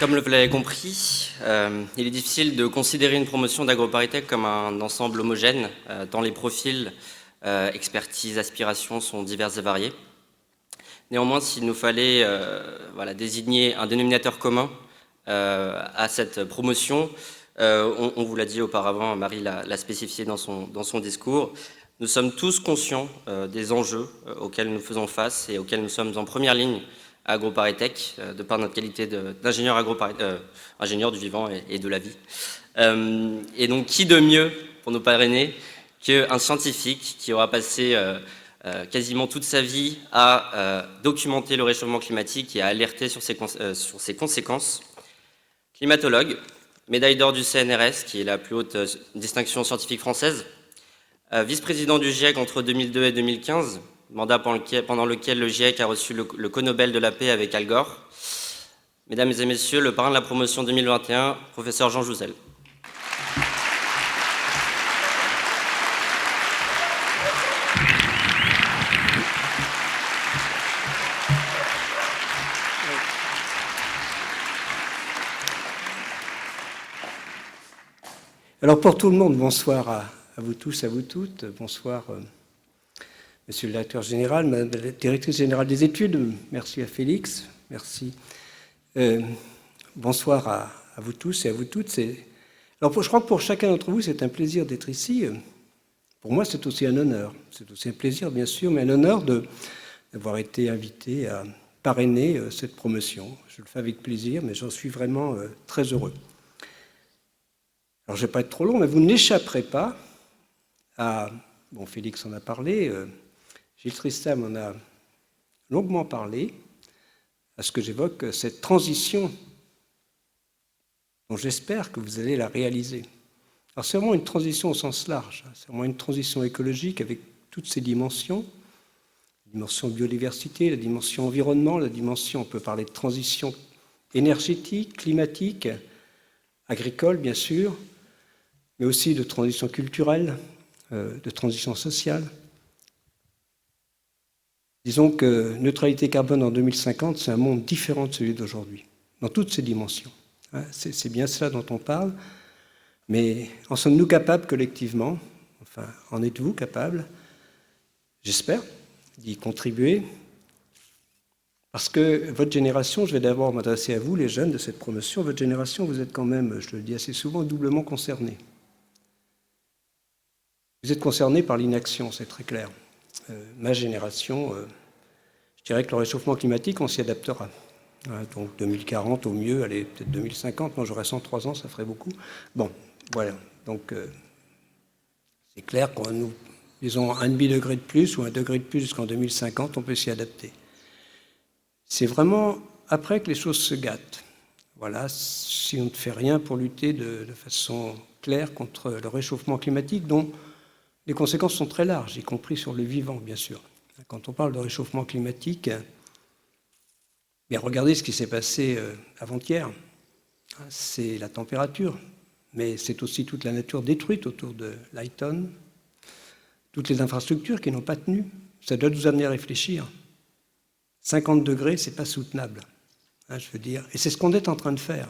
Comme vous l'avez compris, il est difficile de considérer une promotion d'AgroParisTech comme un ensemble homogène, tant les profils, expertise, aspirations sont divers et variés. Néanmoins, s'il nous fallait désigner un dénominateur commun à cette promotion, on vous l'a dit auparavant, Marie l'a spécifié dans son discours, nous sommes tous conscients des enjeux auxquels nous faisons face et auxquels nous sommes en première ligne à AgroParisTech, de par notre qualité d'ingénieur ingénieur du vivant et de la vie. Et donc, qui de mieux pour nous parrainer qu'un scientifique qui aura passé quasiment toute sa vie à documenter le réchauffement climatique et à alerter sur ses conséquences. Climatologue, médaille d'or du CNRS, qui est la plus haute distinction scientifique française, vice-président du GIEC entre 2002 et 2015, mandat pendant lequel le GIEC a reçu le co-Nobel de la paix avec Al Gore. Mesdames et messieurs, le parrain de la promotion 2021, professeur Jean Jouzel. Alors pour tout le monde, bonsoir à vous tous, à vous toutes. Bonsoir Monsieur le directeur général, Madame la directrice générale des études. Merci à Félix, merci. Bonsoir à vous tous et à vous toutes. Alors je crois que pour chacun d'entre vous, c'est un plaisir d'être ici. Pour moi, c'est aussi un honneur. C'est aussi un plaisir, bien sûr, mais un honneur d'avoir été invité à parrainer cette promotion. Je le fais avec plaisir, mais j'en suis vraiment très heureux. Alors, je ne vais pas être trop long, mais vous n'échapperez pas à... Bon, Félix en a parlé, Gilles Tristam en a longuement parlé, à ce que j'évoque cette transition dont j'espère que vous allez la réaliser. Alors, c'est vraiment une transition au sens large, c'est vraiment une transition écologique avec toutes ses dimensions, la dimension biodiversité, la dimension environnement, la dimension, on peut parler de transition énergétique, climatique, agricole, bien sûr, mais aussi de transition culturelle, de transition sociale. Disons que neutralité carbone en 2050, c'est un monde différent de celui d'aujourd'hui, dans toutes ses dimensions. C'est bien cela dont on parle, mais en sommes-nous capables collectivement, enfin, en êtes-vous capables, j'espère, d'y contribuer, parce que votre génération, je vais d'abord m'adresser à vous, les jeunes de cette promotion, votre génération, vous êtes quand même, je le dis assez souvent, doublement concernés. Vous êtes concernés par l'inaction, c'est très clair. Ma génération, je dirais que le réchauffement climatique, on s'y adaptera. Donc 2040 au mieux, allez, peut-être 2050, moi j'aurais 103 ans, ça ferait beaucoup. Bon, voilà, donc c'est clair qu'on nous, disons, 1,5 degré de plus ou 1 degré de plus jusqu'en 2050, on peut s'y adapter. C'est vraiment après que les choses se gâtent. Voilà, si on ne fait rien pour lutter de façon claire contre le réchauffement climatique, dont les conséquences sont très larges, y compris sur le vivant, bien sûr. Quand on parle de réchauffement climatique, bien regardez ce qui s'est passé avant-hier. C'est la température, mais c'est aussi toute la nature détruite autour de Lighton, toutes les infrastructures qui n'ont pas tenu. Ça doit nous amener à réfléchir. 50 degrés, c'est pas soutenable, je veux dire. Et c'est ce qu'on est en train de faire.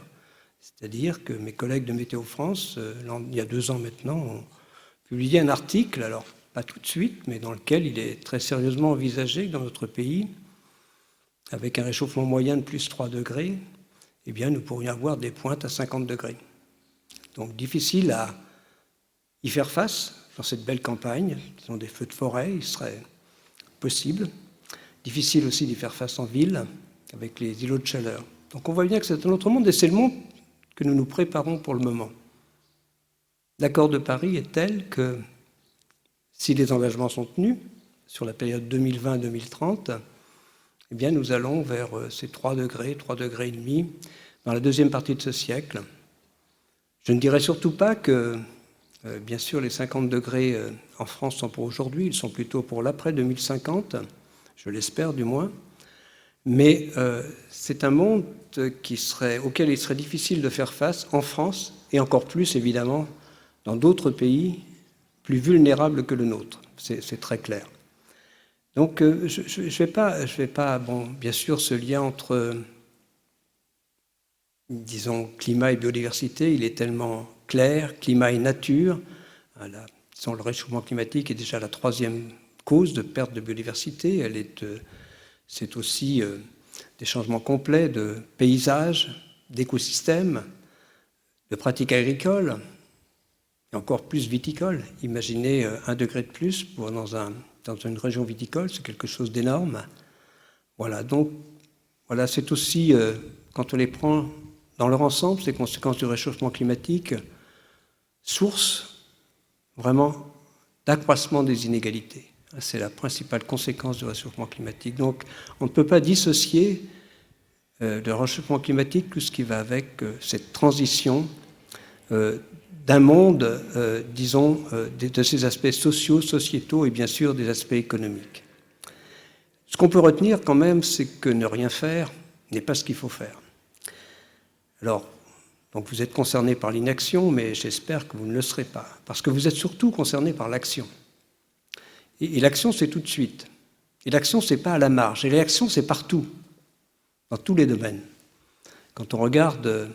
C'est-à-dire que mes collègues de Météo France, il y a 2 ans maintenant, ont publié un article, alors pas tout de suite, mais dans lequel il est très sérieusement envisagé que dans notre pays, avec un réchauffement moyen de plus 3 degrés, eh bien, nous pourrions avoir des pointes à 50 degrés. Donc, difficile à y faire face dans cette belle campagne. Disons, des feux de forêt, il serait possible. Difficile aussi d'y faire face en ville, avec les îlots de chaleur. Donc, on voit bien que c'est un autre monde, et c'est le monde que nous nous préparons pour le moment. L'accord de Paris est tel que, si les engagements sont tenus, sur la période 2020-2030, eh bien, nous allons vers ces 3 degrés et demi, dans la deuxième partie de ce siècle. Je ne dirais surtout pas que, bien sûr, les 50 degrés en France sont pour aujourd'hui, ils sont plutôt pour l'après 2050, je l'espère du moins, mais c'est un monde auquel il serait difficile de faire face en France, et encore plus, évidemment, dans d'autres pays plus vulnérables que le nôtre. C'est très clair. Donc, je vais pas, bon, bien sûr, ce lien entre disons, climat et biodiversité, il est tellement clair, climat et nature. Disons, le réchauffement climatique est déjà la troisième cause de perte de biodiversité. C'est aussi des changements complets de paysages, d'écosystèmes, de pratiques agricoles, et encore plus viticoles. Imaginez 1 degré de plus dans une région viticole, c'est quelque chose d'énorme. Voilà, donc, voilà, c'est aussi, quand on les prend dans leur ensemble, ces conséquences du réchauffement climatique, source vraiment d'accroissement des inégalités. C'est la principale conséquence du réchauffement climatique. Donc, on ne peut pas dissocier le réchauffement climatique, tout ce qui va avec cette transition d'un monde, disons, de ses aspects sociaux, sociétaux et bien sûr des aspects économiques. Ce qu'on peut retenir quand même, c'est que ne rien faire n'est pas ce qu'il faut faire. Alors, donc vous êtes concerné par l'inaction, mais j'espère que vous ne le serez pas, parce que vous êtes surtout concerné par l'action. Et l'action, c'est tout de suite. Et l'action, c'est pas à la marge. Et l'action, c'est partout, dans tous les domaines. Quand on regarde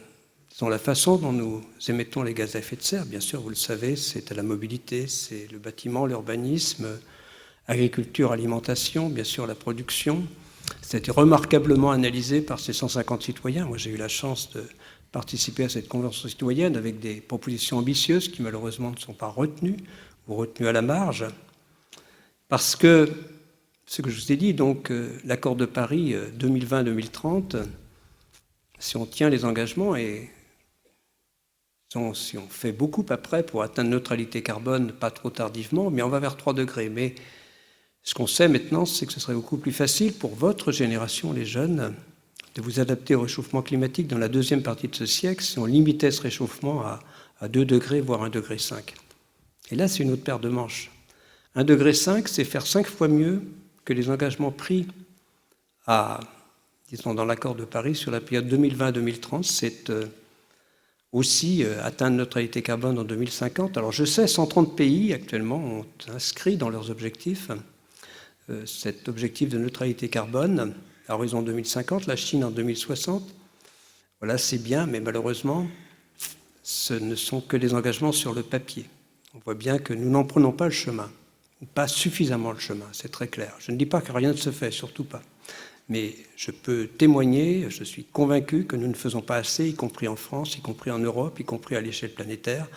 la façon dont nous émettons les gaz à effet de serre, bien sûr, vous le savez, c'est à la mobilité, c'est le bâtiment, l'urbanisme, agriculture, alimentation, bien sûr la production. C'était remarquablement analysé par ces 150 citoyens. Moi, j'ai eu la chance de participer à cette convention citoyenne avec des propositions ambitieuses qui malheureusement ne sont pas retenues ou retenues à la marge. Parce que, ce que je vous ai dit, donc l'accord de Paris 2020-2030, si on tient les engagements et si on fait beaucoup après pour atteindre neutralité carbone, pas trop tardivement, mais on va vers 3 degrés. Mais ce qu'on sait maintenant, c'est que ce serait beaucoup plus facile pour votre génération, les jeunes, de vous adapter au réchauffement climatique dans la deuxième partie de ce siècle si on limitait ce réchauffement à 2 degrés, voire 1,5 degré. Et là, c'est une autre paire de manches. 1,5 degré, c'est faire 5 fois mieux que les engagements pris disons, dans l'accord de Paris sur la période 2020-2030. C'est aussi atteindre neutralité carbone en 2050. Alors je sais, 130 pays actuellement ont inscrit dans leurs objectifs cet objectif de neutralité carbone à horizon 2050, la Chine en 2060. Voilà, c'est bien, mais malheureusement, ce ne sont que des engagements sur le papier. On voit bien que nous n'en prenons pas le chemin, ou pas suffisamment le chemin, c'est très clair. Je ne dis pas que rien ne se fait, surtout pas. Mais je peux témoigner, je suis convaincu que nous ne faisons pas assez, y compris en France, y compris en Europe, y compris à l'échelle planétaire,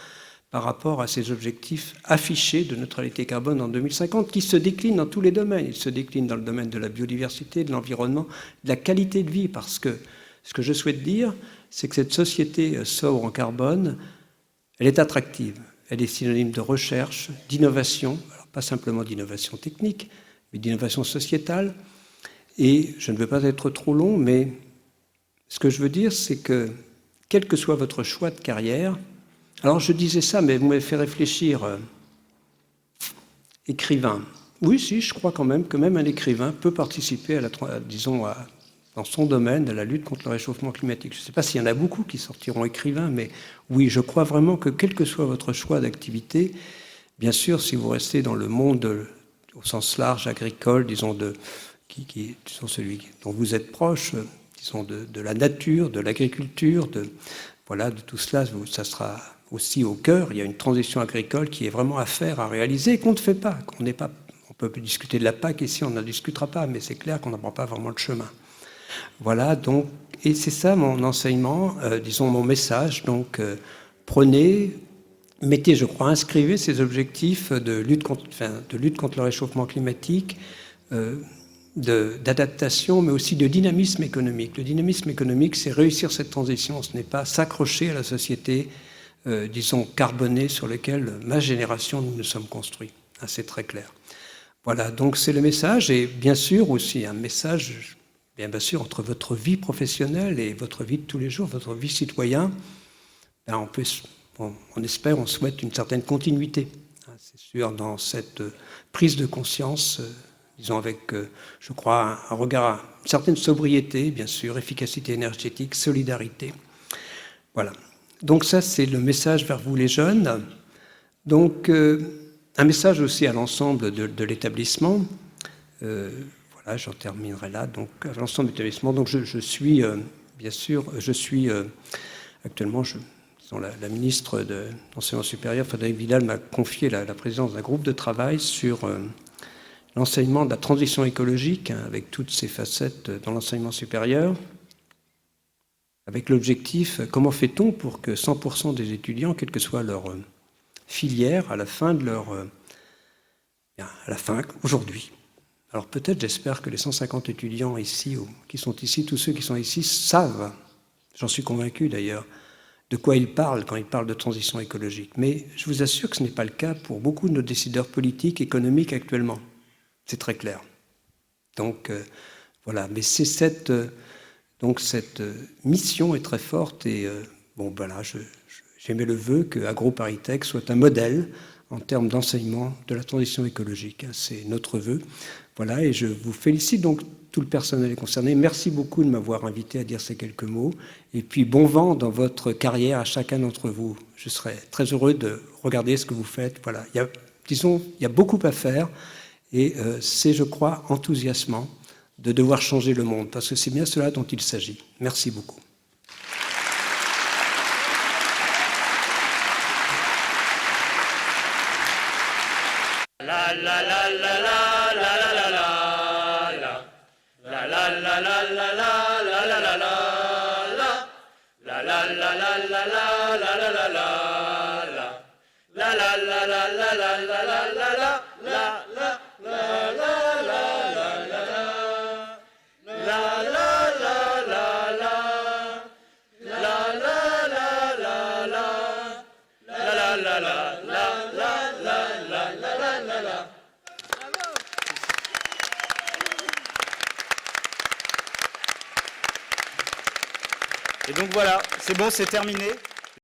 par rapport à ces objectifs affichés de neutralité carbone en 2050, qui se déclinent dans tous les domaines. Ils se déclinent dans le domaine de la biodiversité, de l'environnement, de la qualité de vie, parce que ce que je souhaite dire, c'est que cette société sobre en carbone, elle est attractive. Elle est synonyme de recherche, d'innovation, alors pas simplement d'innovation technique, mais d'innovation sociétale. Et je ne veux pas être trop long, mais ce que je veux dire, c'est que quel que soit votre choix de carrière, alors je disais ça, mais vous m'avez fait réfléchir, écrivain. Oui, si, je crois quand même que même un écrivain peut participer dans son domaine, à la lutte contre le réchauffement climatique. Je ne sais pas s'il y en a beaucoup qui sortiront écrivains, mais oui, je crois vraiment que quel que soit votre choix d'activité, bien sûr, si vous restez dans le monde au sens large, agricole, disons, disons celui dont vous êtes proche, disons de la nature, de l'agriculture, de tout cela, ça sera aussi au cœur. Il y a une transition agricole qui est vraiment à faire, à réaliser, et qu'on ne fait pas. On peut discuter de la PAC ici, on n'en discutera pas, mais c'est clair qu'on n'en prend pas vraiment le chemin. Voilà, donc, et c'est ça mon enseignement, disons mon message. Donc, mettez, je crois, inscrivez ces objectifs de lutte contre le réchauffement climatique, d'adaptation, mais aussi de dynamisme économique. Le dynamisme économique, c'est réussir cette transition. Ce n'est pas s'accrocher à la société, disons, carbonée sur laquelle ma génération, nous nous sommes construits. C'est très clair. Voilà, donc c'est le message, et bien sûr aussi un message, bien sûr, entre votre vie professionnelle et votre vie de tous les jours, votre vie citoyenne. On espère, on souhaite une certaine continuité. C'est sûr, dans cette prise de conscience, disons avec, je crois, un regard, une certaine sobriété, bien sûr, efficacité énergétique, solidarité. Voilà. Donc ça, c'est le message vers vous les jeunes. Donc, un message aussi à l'ensemble de l'établissement. Voilà, j'en terminerai là. Donc, à l'ensemble de l'établissement. Donc, je suis bien sûr, je suis actuellement, la ministre de l'Enseignement supérieur, Frédérique Vidal, m'a confié la présidence d'un groupe de travail sur l'enseignement de la transition écologique, hein, avec toutes ses facettes dans l'enseignement supérieur, avec l'objectif, comment fait-on pour que 100% des étudiants, quelle que soit leur filière, à la fin de leur... à la fin, aujourd'hui. Alors peut-être, j'espère que les 150 étudiants ici, qui sont ici, tous ceux qui sont ici, savent, j'en suis convaincu d'ailleurs, de quoi ils parlent quand ils parlent de transition écologique. Mais je vous assure que ce n'est pas le cas pour beaucoup de nos décideurs politiques, économiques actuellement. C'est très clair. Donc voilà, mais c'est cette mission est très forte et bon voilà, j'émets le vœu que AgroParisTech soit un modèle en termes d'enseignement de la transition écologique. C'est notre vœu. Voilà, et je vous félicite donc, tout le personnel est concerné. Merci beaucoup de m'avoir invité à dire ces quelques mots. Et puis bon vent dans votre carrière à chacun d'entre vous. Je serai très heureux de regarder ce que vous faites. Voilà, il y a beaucoup à faire et c'est, je crois, enthousiasmant de devoir changer le monde, parce que c'est bien cela dont il s'agit. Merci beaucoup. Et donc voilà, c'est bon, c'est terminé.